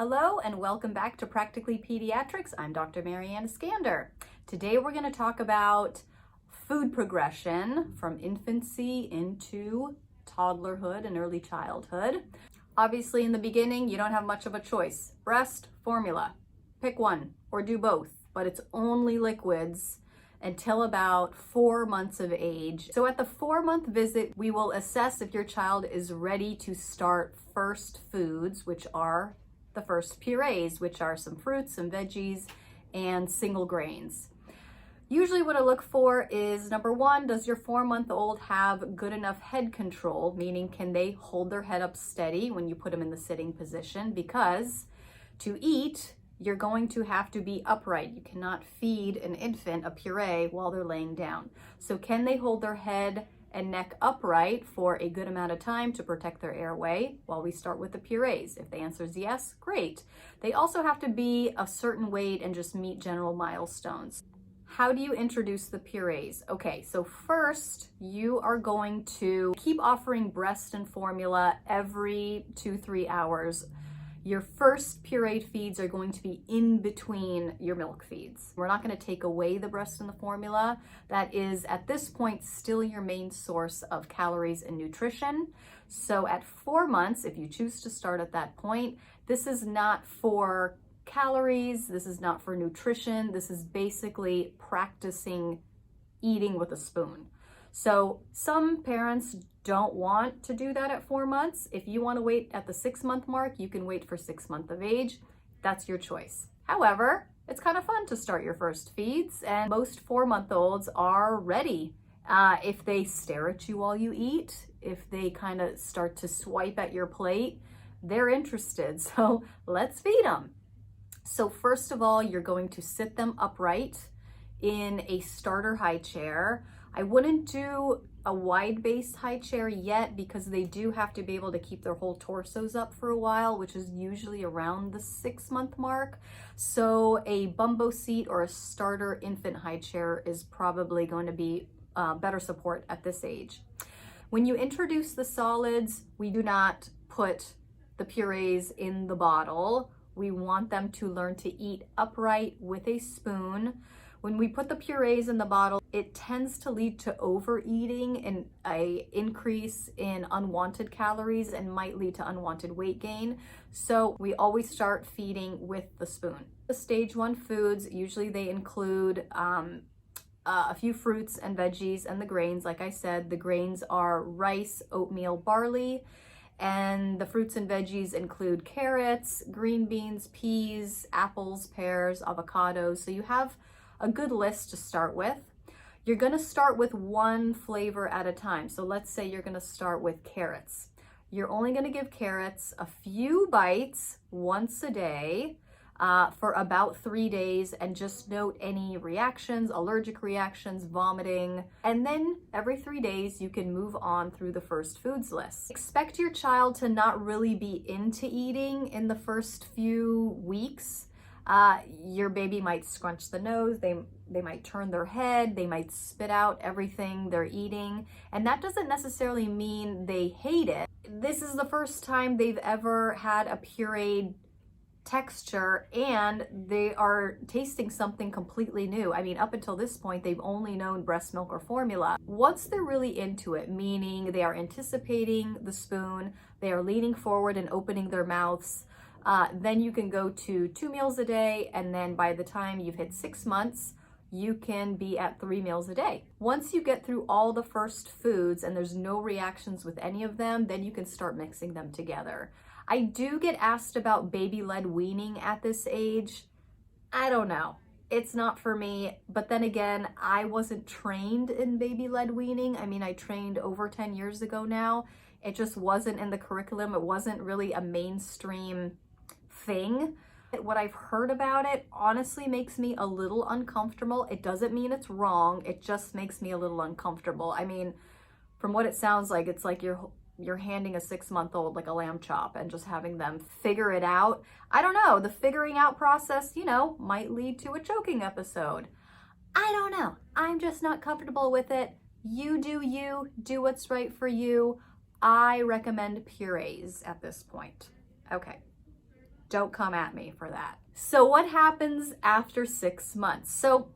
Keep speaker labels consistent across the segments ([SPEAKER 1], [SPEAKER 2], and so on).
[SPEAKER 1] Hello and welcome back to Practically Pediatrics. I'm Dr. Marianne Skander. Today we're going to talk about food progression from infancy into toddlerhood and early childhood. Obviously in the beginning you don't have much of a choice. Breast, formula. Pick one or do both, but it's only liquids until about 4 months of age. So at the 4-month visit, we will assess if your child is ready to start first foods, which are the first purees, which are some fruits, some veggies, and single grains. Usually what I look for is, number one, does your 4-month-old have good enough head control? Meaning, can they hold their head up steady when you put them in the sitting position? Because to eat, you're going to have to be upright. You cannot feed an infant a puree while they're laying down. So can they hold their head and neck upright for a good amount of time to protect their airway while we start with the purees? If the answer is yes, great. They also have to be a certain weight and just meet general milestones. How do you introduce the purees? Okay, so first you are going to keep offering breast and formula every 2-3 hours. Your first pureed feeds are going to be in between your milk feeds. We're not going to take away the breast and the formula. That is, at this point, still your main source of calories and nutrition. So at 4 months, if you choose to start at that point, this is not for calories, this is not for nutrition, this is basically practicing eating with a spoon. So some parents don't want to do that at 4 months. If you want to wait at the 6-month mark, you can wait for 6 months of age. That's your choice. However, it's kind of fun to start your first feeds, and most 4-month-olds are ready. If they stare at you while you eat, if they kind of start to swipe at your plate, they're interested. So let's feed them. So first of all, you're going to sit them upright in a starter high chair. I wouldn't do a wide base high chair yet because they do have to be able to keep their whole torsos up for a while, which is usually around the 6-month mark. So a bumbo seat or a starter infant high chair is probably going to be better support at this age. When you introduce the solids, we do not put the purees in the bottle. We want them to learn to eat upright with a spoon. When we put the purees in the bottle, it tends to lead to overeating and an increase in unwanted calories and might lead to unwanted weight gain. So we always start feeding with the spoon. The stage 1 foods, usually they include a few fruits and veggies and the grains. Like I said, the grains are rice, oatmeal, barley. And the fruits and veggies include carrots, green beans, peas, apples, pears, avocados. So you have a good list to start with. You're going to start with one flavor at a time. So let's say you're going to start with carrots. You're only going to give carrots a few bites once a day for about 3 days, and just note any reactions, allergic reactions, vomiting. And then every 3 days you can move on through the first foods list. Expect your child to not really be into eating in the first few weeks. Your baby might scrunch the nose, they might turn their head, they might spit out everything they're eating, and that doesn't necessarily mean they hate it. This is the first time they've ever had a pureed texture and they are tasting something completely new. I mean, up until this point, they've only known breast milk or formula. Once they're really into it, meaning they are anticipating the spoon, they are leaning forward and opening their mouths, then you can go to 2 meals a day, and then by the time you've hit 6 months, you can be at 3 meals a day. Once you get through all the first foods and there's no reactions with any of them, then you can start mixing them together. I do get asked about baby-led weaning at this age. I don't know. It's not for me, but then again, I wasn't trained in baby-led weaning. I mean, I trained over 10 years ago now. It just wasn't in the curriculum. It wasn't really a mainstream thing. What I've heard about it honestly makes me a little uncomfortable. It doesn't mean it's wrong. It just makes me a little uncomfortable. I mean, from what it sounds like, it's like you're handing a 6-month-old like a lamb chop and just having them figure it out. I don't know. The figuring out process, might lead to a choking episode. I don't know. I'm just not comfortable with it. You do what's right for you. I recommend purees at this point. Okay. Don't come at me for that. So what happens after 6 months? So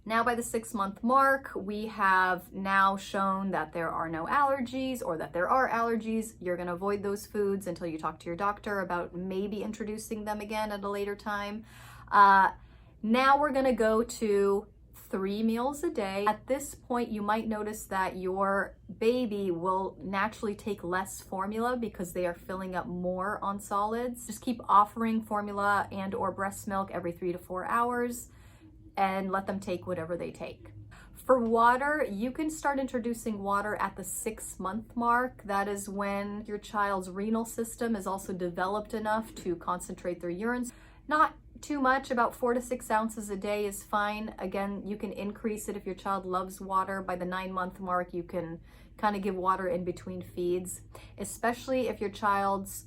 [SPEAKER 1] now by the 6-month mark, we have now shown that there are no allergies, or that there are allergies. You're gonna avoid those foods until you talk to your doctor about maybe introducing them again at a later time. Now we're gonna go to 3 meals a day. At this point, you might notice that your baby will naturally take less formula because they are filling up more on solids. Just keep offering formula and or breast milk every 3 to 4 hours and let them take whatever they take. For water, you can start introducing water at the 6-month mark. That is when your child's renal system is also developed enough to concentrate their urine. Not too much, about 4 to 6 ounces a day is fine. Again, you can increase it if your child loves water. By the 9-month mark, you can kind of give water in between feeds, especially if your child's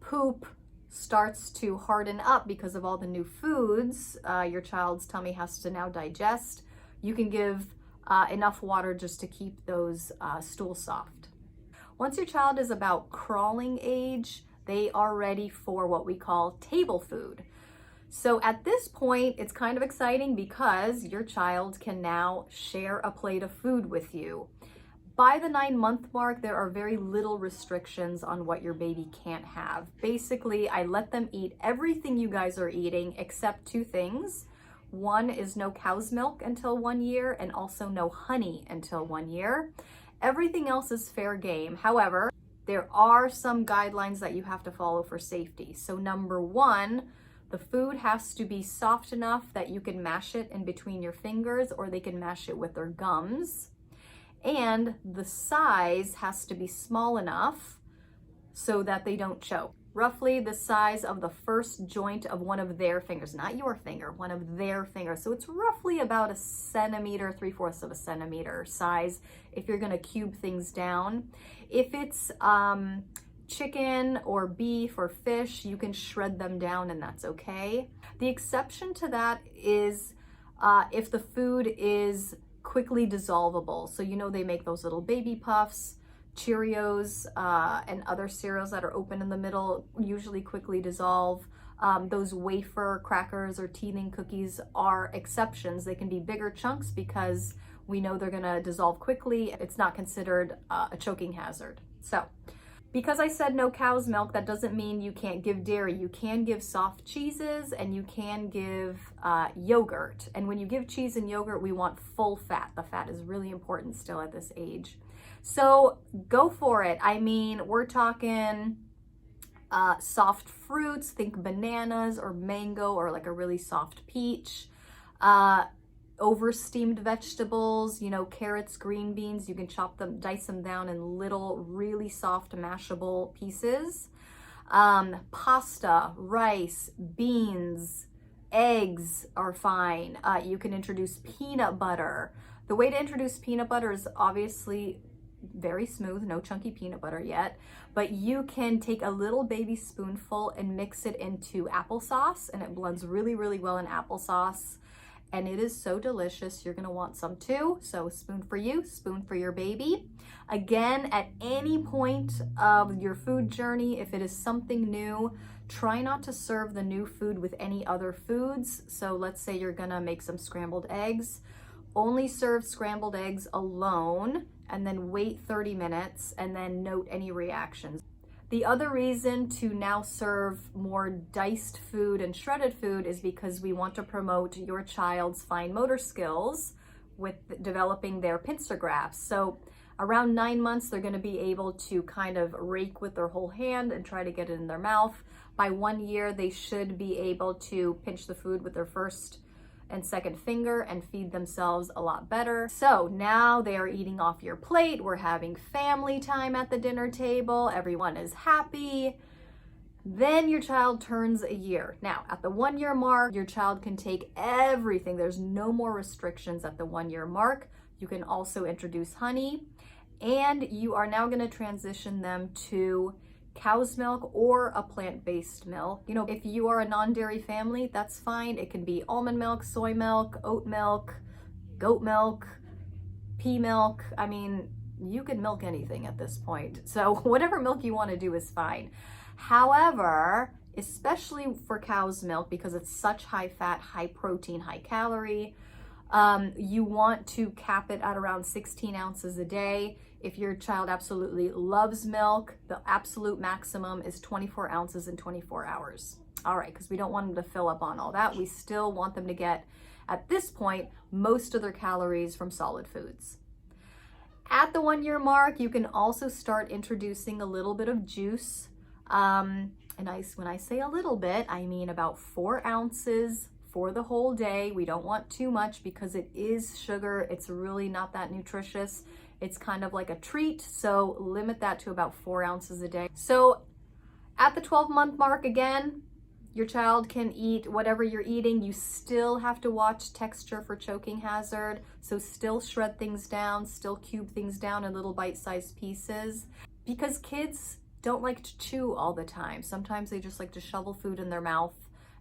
[SPEAKER 1] poop starts to harden up because of all the new foods your child's tummy has to now digest. You can give enough water just to keep those stools soft. Once your child is about crawling age, they are ready for what we call table food. So at this point, it's kind of exciting because your child can now share a plate of food with you. By the 9-month mark, there are very little restrictions on what your baby can't have. Basically, I let them eat everything you guys are eating except 2 things. One is no cow's milk until 1 year, and also no honey until 1 year. Everything else is fair game. However, there are some guidelines that you have to follow for safety. So number 1, the food has to be soft enough that you can mash it in between your fingers, or they can mash it with their gums. And the size has to be small enough so that they don't choke. Roughly the size of the first joint of one of their fingers, not your finger, one of their fingers. So it's roughly about 1 centimeter, 3/4 of a centimeter size if you're gonna cube things down. If it's chicken or beef or fish, you can shred them down and that's okay. The exception to that is if the food is quickly dissolvable. So you know they make those little baby puffs, Cheerios, and other cereals that are open in the middle, usually quickly dissolve. Those wafer crackers or teething cookies are exceptions. They can be bigger chunks because we know they're gonna dissolve quickly. It's not considered a choking hazard. So, because I said no cow's milk, that doesn't mean you can't give dairy. You can give soft cheeses and you can give yogurt. And when you give cheese and yogurt, we want full fat. The fat is really important still at this age. So go for it. I mean, we're talking soft fruits, think bananas or mango or like a really soft peach. Over steamed vegetables, you know, carrots, green beans, you can chop them, dice them down in little, really soft, mashable pieces. Pasta, rice, beans, eggs are fine. You can introduce peanut butter. The way to introduce peanut butter is obviously very smooth, no chunky peanut butter yet, but you can take a little baby spoonful and mix it into applesauce, and it blends really, really well in applesauce. And it is so delicious. You're gonna want some too. So spoon for you, spoon for your baby. Again, at any point of your food journey, if it is something new, try not to serve the new food with any other foods. So let's say you're gonna make some scrambled eggs. Only serve scrambled eggs alone and then wait 30 minutes and then note any reactions. The other reason to now serve more diced food and shredded food is because we want to promote your child's fine motor skills with developing their pincer grasp. So around 9 months, they're going to be able to kind of rake with their whole hand and try to get it in their mouth. By 1 year, they should be able to pinch the food with their first and second finger and feed themselves a lot better. So now they are eating off your plate. We're having family time at the dinner table. Everyone is happy. Then your child turns a year. Now, at the 1 year mark, your child can take everything. There's no more restrictions at the 1 year mark. You can also introduce honey, and you are now going to transition them to cow's milk or a plant-based milk. You know, if you are a non-dairy family, that's fine. It can be almond milk, soy milk, oat milk, goat milk, pea milk. I mean, you can milk anything at this point. So whatever milk you want to do is fine. However, especially for cow's milk because it's such high fat, high protein, high calorie. You want to cap it at around 16 ounces a day. If your child absolutely loves milk, the absolute maximum is 24 ounces in 24 hours. All right, because we don't want them to fill up on all that. We still want them to get, at this point, most of their calories from solid foods. At the 1 year mark, you can also start introducing a little bit of juice. And when I say a little bit, I mean about 4 ounces for the whole day. We don't want too much because it is sugar. It's really not that nutritious. It's kind of like a treat. So limit that to about 4 ounces a day. So at the 12-month mark, again, your child can eat whatever you're eating. You still have to watch texture for choking hazard. So still shred things down, still cube things down in little bite-sized pieces, because kids don't like to chew all the time. Sometimes they just like to shovel food in their mouth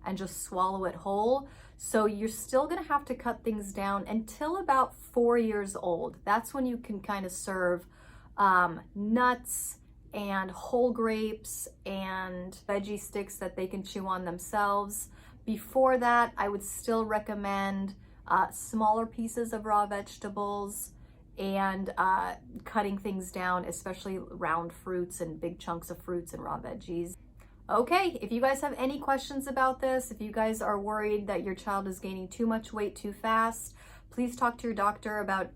[SPEAKER 1] and just swallow it whole. So you're still gonna have to cut things down until about 4 years old. That's when you can kind of serve nuts and whole grapes and veggie sticks that they can chew on themselves. Before that, I would still recommend smaller pieces of raw vegetables and cutting things down, especially round fruits and big chunks of fruits and raw veggies. Okay, if you guys have any questions about this, if you guys are worried that your child is gaining too much weight too fast, please talk to your doctor about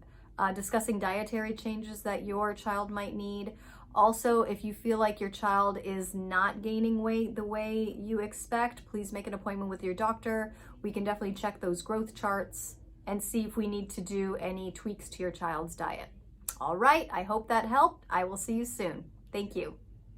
[SPEAKER 1] discussing dietary changes that your child might need. Also, if you feel like your child is not gaining weight the way you expect, please make an appointment with your doctor. We can definitely check those growth charts and see if we need to do any tweaks to your child's diet. All right, I hope that helped. I will see you soon. Thank you.